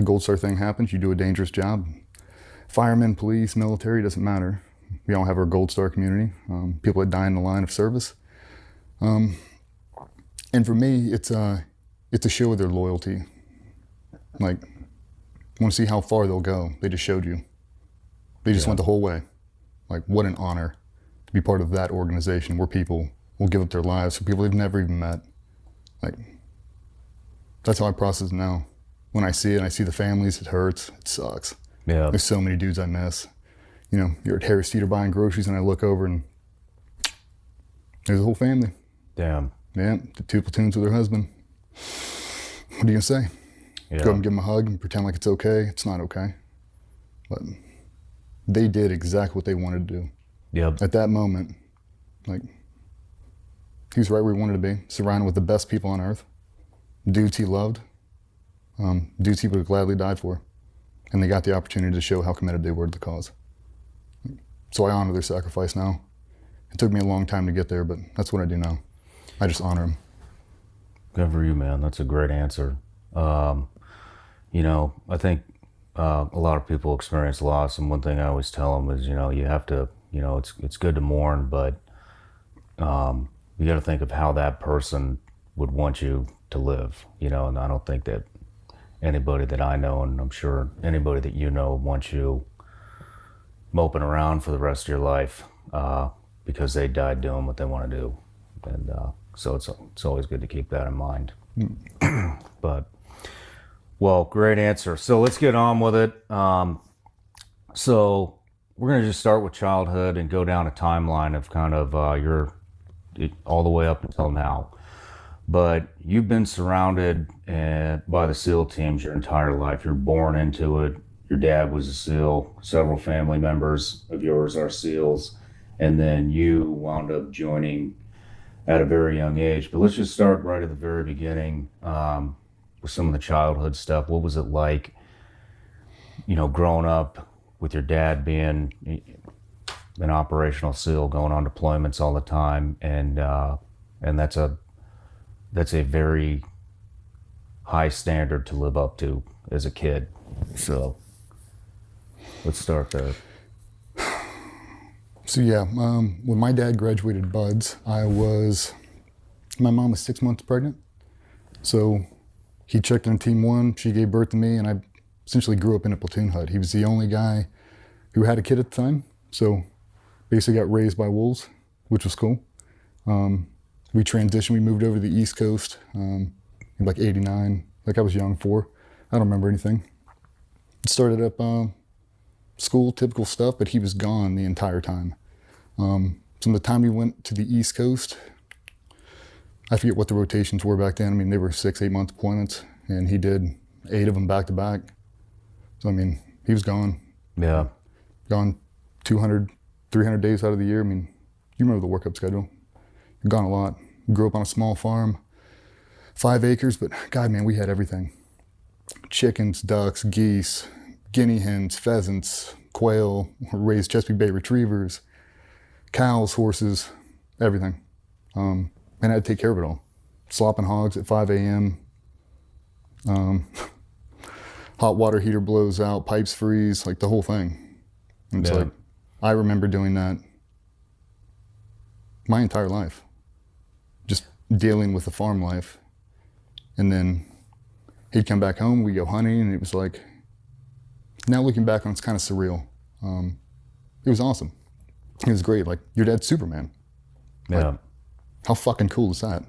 the Gold Star thing happens, you do a dangerous job. Firemen, police, military, doesn't matter. We all have our Gold Star community, people that die in the line of service. And for me, it's a show of their loyalty. Like, I want to see how far they'll go. They just showed you. They just went the whole way. Like, what an honor to be part of that organization where people will give up their lives for people they've never even met. Like, that's how I process now. When I see it and I see the families, it hurts, it sucks. Yeah. There's so many dudes I miss. You know, you're at Harris Teeter buying groceries and I look over and there's a whole family. Damn. Yeah, the 2 platoons with their husband. What are you gonna say? Yeah. Go up and give them a hug and pretend like it's okay. It's not okay. But they did exactly what they wanted to do. Yep. At that moment, like, he was right where he wanted to be, surrounded with the best people on earth, dudes he loved, dudes he would have gladly died for. And they got the opportunity to show how committed they were to the cause. So I honor their sacrifice now. It took me a long time to get there, but that's what I do now. I just honor them. Good for you, man. That's a great answer. You know, I think a lot of people experience loss, and one thing I always tell them is, you know, you have to, you know, it's good to mourn, but you got to think of how that person would want you to live, you know, and I don't think that anybody that I know, and I'm sure anybody that you know, wants you moping around for the rest of your life because they died doing what they want to do. And so it's always good to keep that in mind. But, well, great answer. So let's get on with it. So we're going to just start with childhood and go down a timeline of kind of your all the way up until now. But you've been surrounded by the SEAL teams your entire life. You're born into it. Your dad was a SEAL. Several family members of yours are SEALs. And then you wound up joining at a very young age. But let's just start right at the very beginning with some of the childhood stuff. What was it like, you know, growing up with your dad being an operational SEAL, going on deployments all the time, and that's a very high standard to live up to as a kid. So let's start there. So yeah, when my dad graduated BUDS, my mom was 6 months pregnant. So he checked in Team 1, she gave birth to me, and I essentially grew up in a platoon hut. He was the only guy who had a kid at the time. So basically got raised by wolves, which was cool. We transitioned, we moved over to the East Coast in like 89, like I was young, 4. I don't remember anything. Started up school, typical stuff, but he was gone the entire time. From the time we went to the East Coast, I forget what the rotations were back then. I mean, they were 6-8 month deployments, and he did 8 of them back to back. So, I mean, he was gone. Yeah. Gone 200, 300 days out of the year. I mean, you remember the workup schedule. Gone a lot. Grew up on a small farm, 5 acres, but God, man, we had everything. Chickens, ducks, geese, guinea hens, pheasants, quail, raised Chesapeake Bay retrievers, cows, horses, everything. And I had to take care of it all. Slopping hogs at 5 a.m. Hot water heater blows out, pipes freeze, like the whole thing. And it's like, I remember doing that my entire life. Just dealing with the farm life. And then he'd come back home, we'd go hunting, and it was like, now looking back on it, it's kind of surreal. It was awesome. It was great. Like, your dad's Superman. Yeah. Like, how fucking cool is that?